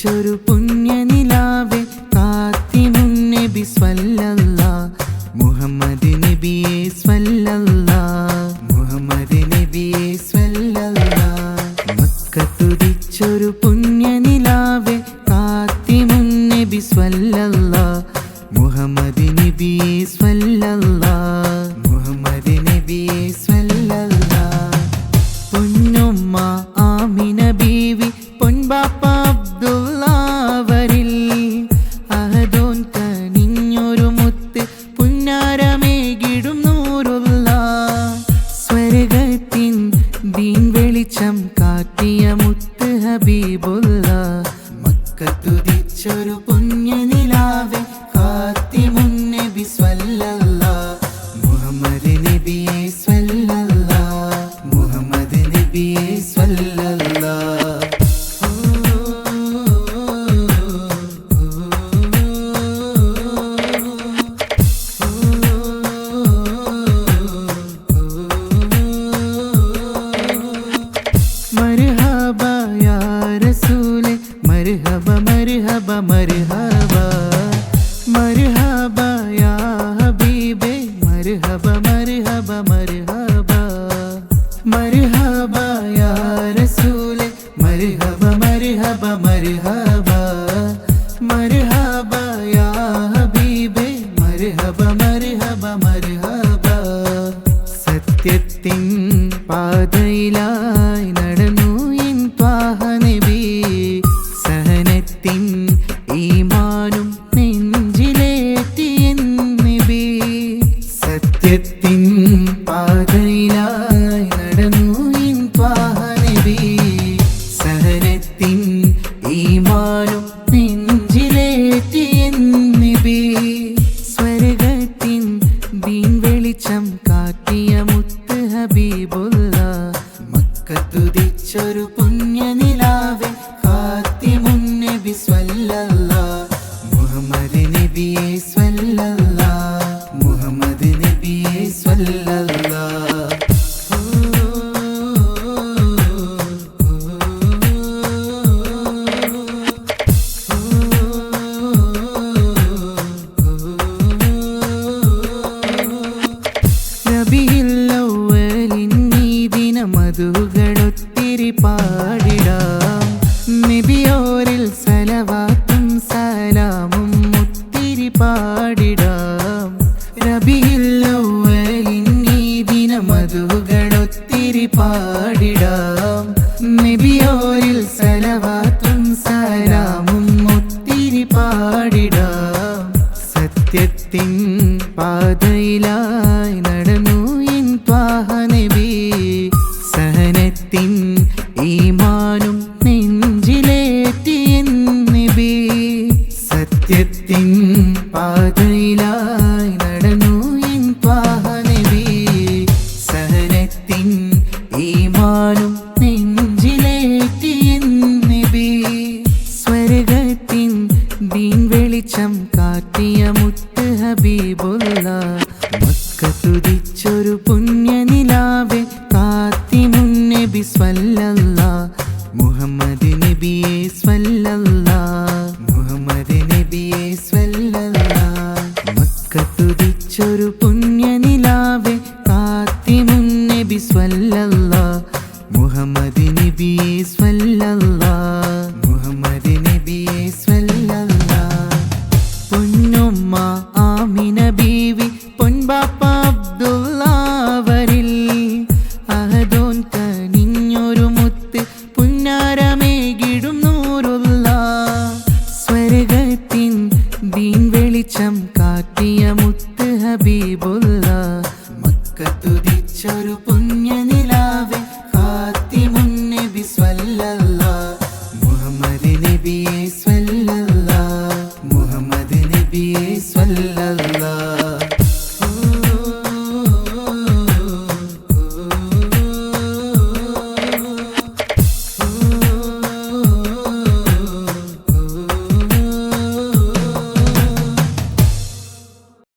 കാത്തുദിച്ചൊരു പുണ്യനിലാവേ കാത്തിമുന്നബി സ്വല്ലല്ലാഹ് മുഹമ്മദ് നബിയെ സ്വല്ലല്ലാഹ് മുഹമ്മദ് നബിയെ സ്വല്ലല്ലാഹ് മക്കത്തുദിച്ചൊരു പുണ്യനിലാവേ കാത്തിമുന്നബി സ്വല്ലല്ലാഹ് മുഹമ്മദ് നബിയെ സ്വല്ലല്ലാഹ് മുഹമ്മദ് നബിയെ സ്വല്ലല്ലാഹ് പൊന്നുമ്മ ആമിന ബീവി പൊൻപാപ്പ അബ്ദുള്ളാവരിൽ അഹദോൻ കനിഞ്ഞൊരു മുത്ത് പുന്നാരമേകിടും നൂറുള്ള സ്വർഗത്തിൻ ദീൻ വെളിച്ചം കാട്ടിയ മുത്ത് ഹബീബുള്ള മക്കത്തുദിച്ചൊരു പുണ്യനിലാവേ കാത്തിമുന്നബി സ്വല്ലല്ലാഹ് മുഹമ്മദ് നബിയെ സ്വല്ലല്ലാഹ് മുഹമ്മദ് നബിയെ സ്വല്ലല്ലാഹ് മർഹബാ യാ റസൂലേ മർഹബാ മർഹബാ മർഹബാ മർഹബാ യാ ഹബീബേ മർഹബാ മർഹബാ മർഹബാ മർഹബാ യാ റസൂലേ മർഹബാ മർഹബാ മർഹബാ മർഹബാ യാ ഹബീബേ മർഹബാ മർഹബാ മർഹബാ സത്യത്തിൻ പാതയിലായി നടന്നു എൻ ത്വാഹ നബി സഹനത്തിൻ ഈമാനും നെഞ്ചിലേറ്റി എൻ നബി സത്യത്തിൻ പാതയിലായി നടന്നു എൻ ത്വാഹ നബി സഹനത്തിൻ ഈമാനും നെഞ്ചിലേറ്റി എൻ നബി സ്വർഗത്തിൻ ദീൻ വെളിച്ചം കാട്ടിയ മുത്ത് ഹബീബുള്ള മക്കത്തുദിച്ചൊരു പുണ്യനിലാവേ കാത്തിമുന്നബി സ്വല്ലല്ലാഹ് മുഹമ്മദ് നബിയെ സ്വല്ലല്ലാഹ് മുഹമ്മദ് നബിയെ സ്വല്ലല്ലാഹ് മധുകളൊത്തിരി പാടിടാം നബിയോരിൽ സലവാത്തും സലാമും ഒത്തിരി പാടിടാം റബീഉൽ അവ്വലിൻ ഈ ദിനം മധുകളൊത്തിരി പാടിടാം നബിയോരിൽ സലവാത്തും സലാമും ഒത്തിരി പാടിടാം സത്യത്തിൻ പാതയിലായി